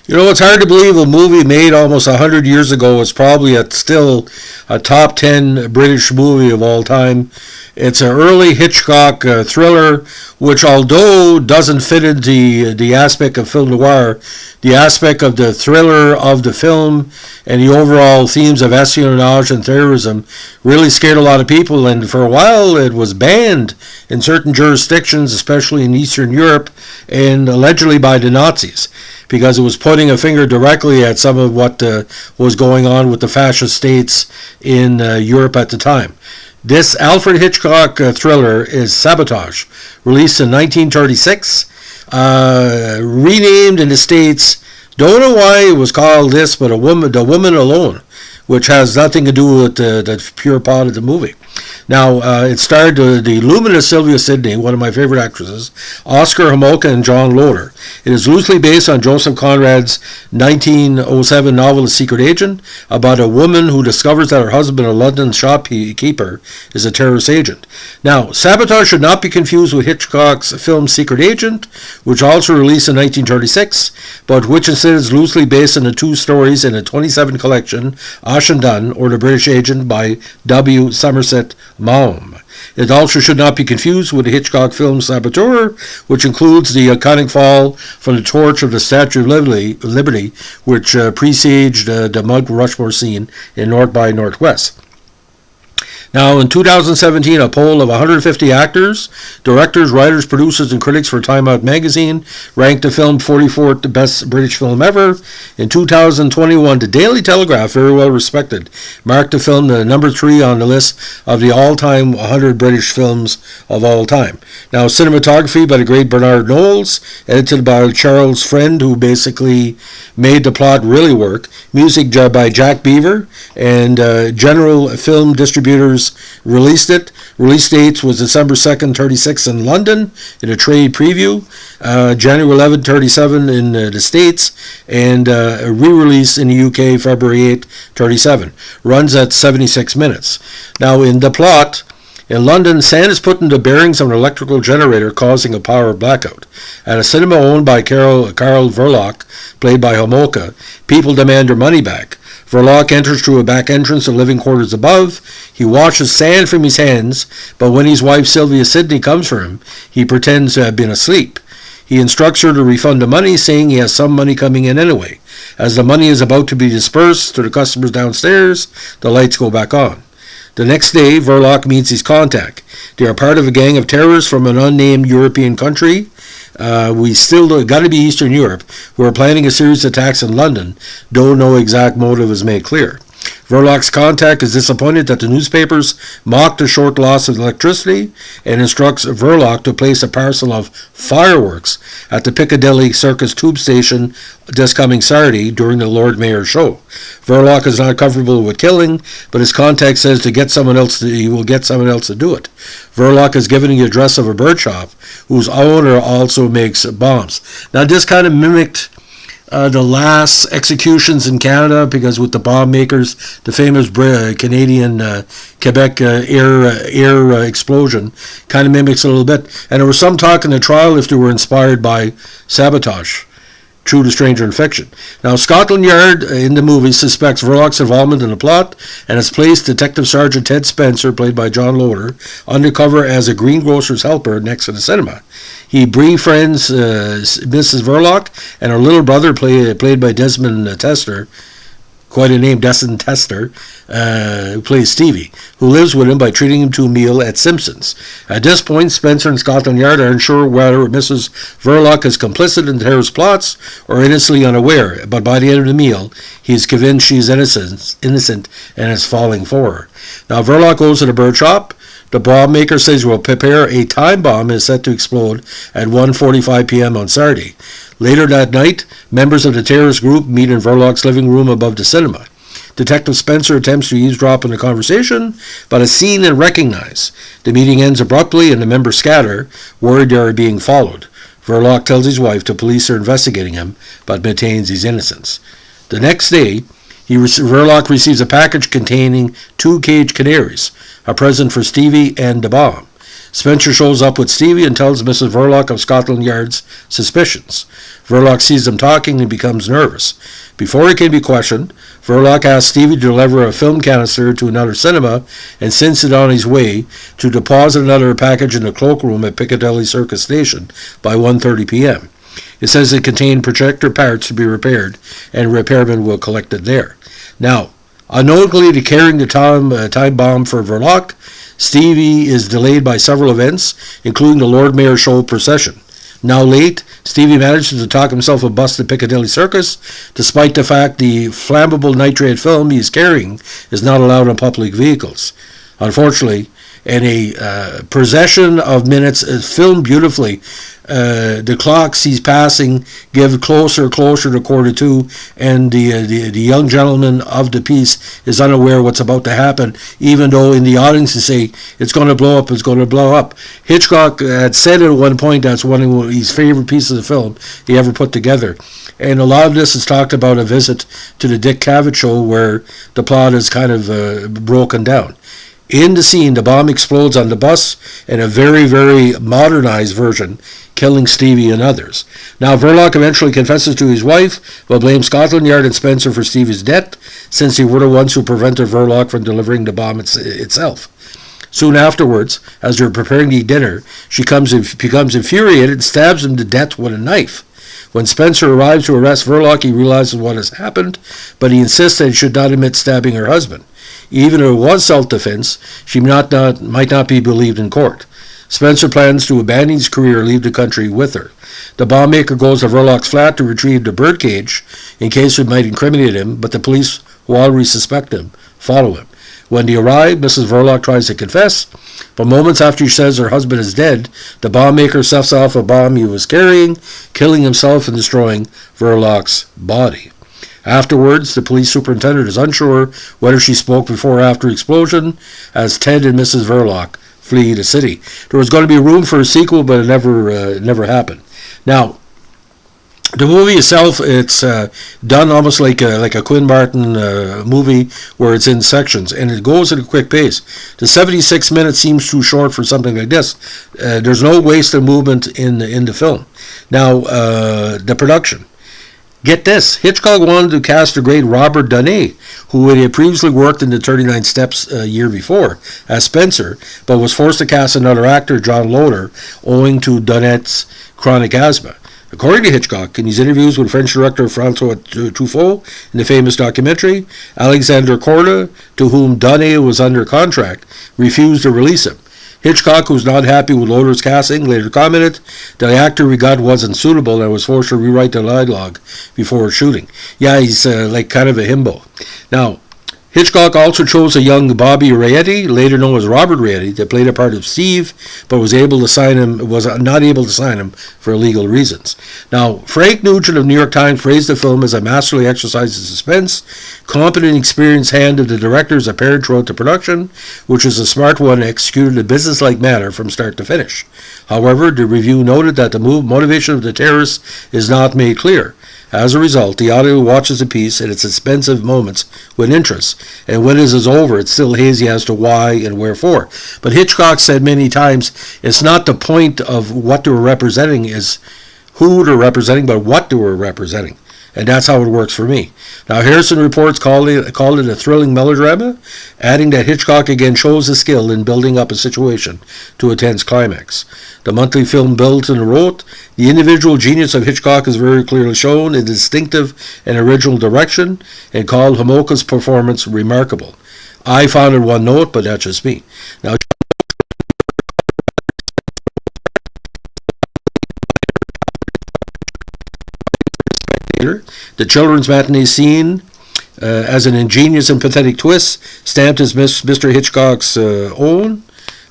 You know, it's hard to believe a movie made almost 100 years ago is probably still a top 10 British movie of all time. It's an early Hitchcock thriller, which although doesn't fit into the aspect of film noir, the aspect of the thriller of the film and the overall themes of espionage and terrorism really scared a lot of people, and for a while it was banned in certain jurisdictions, especially in Eastern Europe, and allegedly by the Nazis, because it was pointing a finger directly at some of what was going on with the fascist states in Europe at the time. This Alfred Hitchcock thriller is Sabotage, released in 1936, renamed in the States. Don't know why it was called this, but The Woman Alone, which has nothing to do with the pure plot of the movie. Now, it starred the luminous Sylvia Sidney, one of my favorite actresses, Oscar Homolka, and John Loder. It is loosely based on Joseph Conrad's 1907 novel The Secret Agent, about a woman who discovers that her husband, a London shopkeeper, is a terrorist agent. Now, Sabotage should not be confused with Hitchcock's film Secret Agent, which also released in 1936, but which instead is loosely based on the two stories in a 27 collection, Ashendun, or The British Agent, by W. Somerset Maugham. It also should not be confused with the Hitchcock film Saboteur, which includes the iconic fall from the torch of the Statue of Liberty, which presaged the Mount Rushmore scene in North by Northwest. Now, in 2017, a poll of 150 actors, directors, writers, producers, and critics for Time Out magazine ranked the film 44th the best British film ever. In 2021, the Daily Telegraph, very well respected, marked the film the number 3 on the list of the all-time 100 British films of all time. Now, cinematography by the great Bernard Knowles, edited by Charles Friend, who basically made the plot really work. Music by Jack Beaver, and General Film Distributors released it. Release dates was December 2nd, 36 in London in a trade preview, January 11th, 37 in the States, and a re-release in the UK February 8th, 37. Runs at 76 minutes. Now, in the plot, in London, sand is put into bearings of an electrical generator, causing a power blackout. At a cinema owned by Carl Verloc, played by Homolka, people demand their money back. Verloc enters through a back entrance to living quarters above. He washes sand from his hands, but when his wife Sylvia Sidney comes for him, he pretends to have been asleep. He instructs her to refund the money, saying he has some money coming in anyway. As the money is about to be dispersed to the customers downstairs, the lights go back on. The next day, Verloc meets his contact. They are part of a gang of terrorists from an unnamed European country. We still got to be Eastern Europe, who are planning a series of attacks in London, though no exact motive is made clear. Verloc's contact is disappointed that the newspapers mock the short loss of electricity and instructs Verloc to place a parcel of fireworks at the Piccadilly Circus tube station this coming Saturday during the Lord Mayor's show. Verloc is not comfortable with killing, but his contact says he will get someone else to do it. Verloc is given the address of a bird shop, whose owner also makes bombs. Now, this kind of mimicked the last executions in Canada, because with the bomb makers, the famous Canadian Quebec air explosion kind of mimics a little bit. And there was some talk in the trial if they were inspired by Sabotage, True to Stranger in Fiction. Now, Scotland Yard in the movie suspects Verloc's involvement in the plot and has placed Detective Sergeant Ted Spencer, played by John Loder, undercover as a greengrocer's helper next to the cinema. He befriends Mrs. Verloc and her little brother, played by Desmond Tester, quite a name, Desmond Tester, who plays Stevie, who lives with him by treating him to a meal at Simpson's. At this point, Spencer and Scotland Yard are unsure whether Mrs. Verloc is complicit in terrorist plots or innocently unaware, but by the end of the meal, he is convinced she is innocent and is falling for her. Now, Verloc goes to the bird shop. The bomb maker says he will prepare a time bomb and is set to explode at 1:45 p.m. on Saturday. Later that night, members of the terrorist group meet in Verloc's living room above the cinema. Detective Spencer attempts to eavesdrop on the conversation, but is seen and recognized. The meeting ends abruptly and the members scatter, worried they are being followed. Verloc tells his wife the police are investigating him, but maintains his innocence. The next day, Verloc receives a package containing 2 caged canaries, a present for Stevie and the bomb. Spencer shows up with Stevie and tells Mrs. Verloc of Scotland Yard's suspicions. Verloc sees them talking and becomes nervous. Before he can be questioned, Verloc asks Stevie to deliver a film canister to another cinema and sends it on his way to deposit another package in the cloakroom at Piccadilly Circus Station by 1:30 p.m. It says it contained projector parts to be repaired, and a repairman will collect it there. Now, unknowingly to carrying the time bomb for Verloc, Stevie is delayed by several events, including the Lord Mayor Show procession. Now late, Stevie manages to talk himself a bus to Piccadilly Circus, despite the fact the flammable nitrate film he is carrying is not allowed on public vehicles. Unfortunately, in a procession of minutes filmed beautifully, the clocks he's passing give closer and closer to 1:45, and the young gentleman of the piece is unaware what's about to happen, even though in the audience they say, it's going to blow up, it's going to blow up. Hitchcock had said at one point that's one of his favorite pieces of film he ever put together. And a lot of this is talked about a visit to the Dick Cavett show where the plot is kind of broken down. In the scene, the bomb explodes on the bus in a very, very modernized version, killing Stevie and others. Now, Verloc eventually confesses to his wife, but blames Scotland Yard and Spencer for Stevie's death, since they were the ones who prevented Verloc from delivering the bomb itself. Soon afterwards, as they're preparing to eat dinner, she becomes infuriated and stabs him to death with a knife. When Spencer arrives to arrest Verloc, he realizes what has happened, but he insists that he should not admit stabbing her husband. Even if it was self-defense, she might not be believed in court. Spencer plans to abandon his career and leave the country with her. The bomb maker goes to Verloc's flat to retrieve the birdcage in case it might incriminate him, but the police, who already suspect him, follow him. When they arrive, Mrs. Verloc tries to confess, but moments after she says her husband is dead, the bomb maker sets off a bomb he was carrying, killing himself and destroying Verloc's body. Afterwards, the police superintendent is unsure whether she spoke before or after the explosion, as Ted and Mrs. Verloc flee the city. There was going to be room for a sequel, but it never happened. Now, the movie itself, it's done almost like a Quinn Martin movie where it's in sections, and it goes at a quick pace. The 76 minutes seems too short for something like this. There's no wasted movement in the film. Now, the production. Get this, Hitchcock wanted to cast the great Robert Donnet, who had previously worked in the 39 Steps a year before, as Spencer, but was forced to cast another actor, John Loder, owing to Donnet's chronic asthma. According to Hitchcock, in his interviews with French director François Truffaut in the famous documentary, Alexander Korda, to whom Donnet was under contract, refused to release him. Hitchcock, who was not happy with Loder's casting, later commented that the actor we got wasn't suitable and was forced to rewrite the dialogue before shooting. Yeah, he's like kind of a himbo. Now, Hitchcock also chose a young Bobby Rietti, later known as Robert Rietti, that played the part of Steve, but was not able to sign him for legal reasons. Now, Frank Nugent of New York Times praised the film as a masterly exercise in suspense. Competent and experienced hand of the director is apparent throughout the production, which is a smart one executed in a business-like manner from start to finish. However, the review noted that the motivation of the terrorists is not made clear. As a result, the audience watches the piece and its expensive moments with interest, and when it is over, it's still hazy as to why and wherefore. But Hitchcock said many times, it's not the point of what they were representing is who they're representing, but what they were representing. And that's how it works for me. Now, Harrison reports called it a thrilling melodrama, adding that Hitchcock again shows his skill in building up a situation to a tense climax. The monthly film built and wrote, the individual genius of Hitchcock is very clearly shown in distinctive and original direction, and called Homolka's performance remarkable. I found it one note, but that's just me. Now, the children's matinee scene, as an ingenious and pathetic twist, stamped as Mr. Hitchcock's own.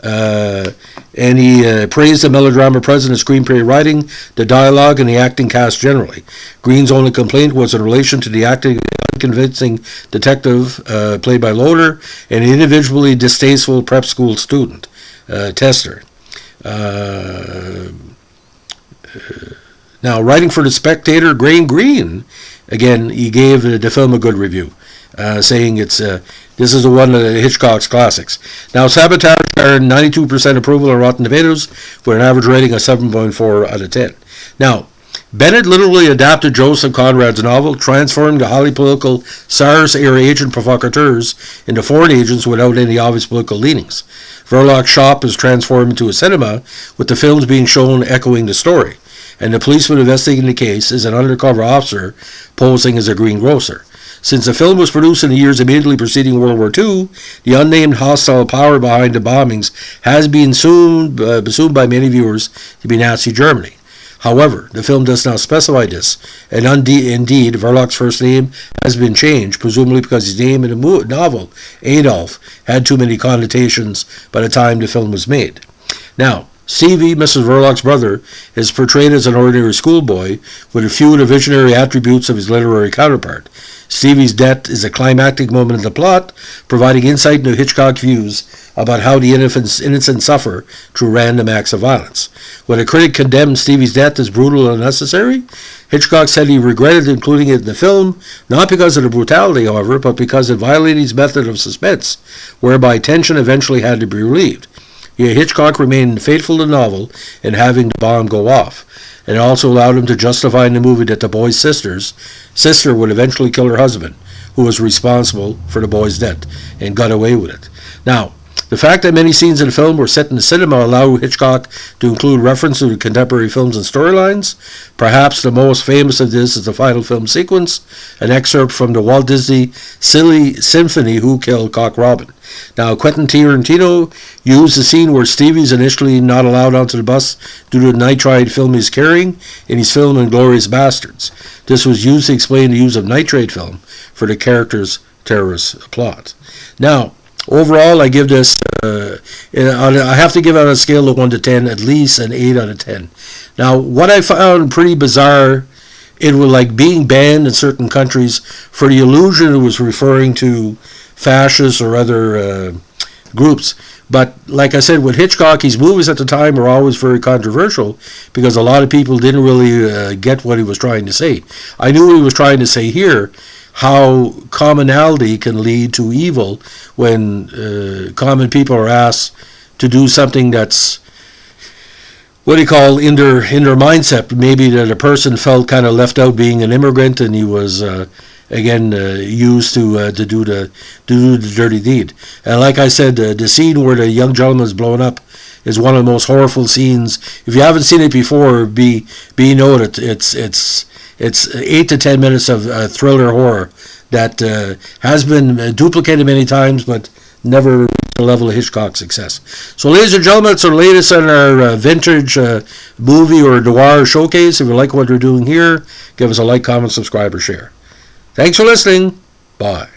And he praised the melodrama present in screenplay writing, the dialogue, and the acting cast generally. Green's only complaint was in relation to the acting unconvincing detective played by Loder and an individually distasteful prep school student, Tester. Now, writing for The Spectator, Graham Greene, again, he gave the film a good review. saying this is one of Hitchcock's classics. Now, Sabotage earned 92% approval on Rotten Tomatoes with an average rating of 7.4 out of 10. Now, Bennett literally adapted Joseph Conrad's novel, transforming the highly political SARS-era agent provocateurs into foreign agents without any obvious political leanings. Verloc's shop is transformed into a cinema, with the films being shown echoing the story, and the policeman investigating the case is an undercover officer posing as a greengrocer. Since the film was produced in the years immediately preceding World War II, the unnamed hostile power behind the bombings has been assumed by many viewers to be Nazi Germany. However, the film does not specify this, and indeed, Verloc's first name has been changed, presumably because his name in the novel, Adolf, had too many connotations by the time the film was made. Now, Stevie, Mrs. Verloc's brother, is portrayed as an ordinary schoolboy with a few of the visionary attributes of his literary counterpart. Stevie's death is a climactic moment in the plot, providing insight into Hitchcock's views about how the innocent suffer through random acts of violence. When a critic condemned Stevie's death as brutal and unnecessary, Hitchcock said he regretted including it in the film, not because of the brutality, however, but because it violated his method of suspense, whereby tension eventually had to be relieved. Yet Hitchcock remained faithful to the novel in having the bomb go off, and it also allowed him to justify in the movie that the boy's sister would eventually kill her husband, who was responsible for the boy's death, and got away with it. Now, the fact that many scenes in the film were set in the cinema allowed Hitchcock to include reference to contemporary films and storylines. Perhaps the most famous of this is the final film sequence, an excerpt from the Walt Disney Silly Symphony, Who Killed Cock Robin. Now, Quentin Tarantino used the scene where Stevie's initially not allowed onto the bus due to the nitride film he's carrying in his film Inglourious Bastards. This was used to explain the use of nitrate film for the character's terrorist plot. Now, overall, I give this, I have to give it on a scale of 1 to 10, at least an 8 out of 10. Now, what I found pretty bizarre, it was like being banned in certain countries for the illusion it was referring to fascists or other groups. But like I said, with Hitchcock, his movies at the time were always very controversial because a lot of people didn't really get what he was trying to say. I knew what he was trying to say here, how commonality can lead to evil when common people are asked to do something that's, what do you call, in their mindset. Maybe that a person felt kind of left out being an immigrant, and he was used to do the dirty deed. And like I said, the scene where the young gentleman is blown up is one of the most horrible scenes. If you haven't seen it before, be noted. It's 8 to 10 minutes of thriller horror that has been duplicated many times, but never the level of Hitchcock's success. So, ladies and gentlemen, it's the latest in our vintage movie or noir showcase. If you like what we're doing here, give us a like, comment, subscribe, or share. Thanks for listening. Bye.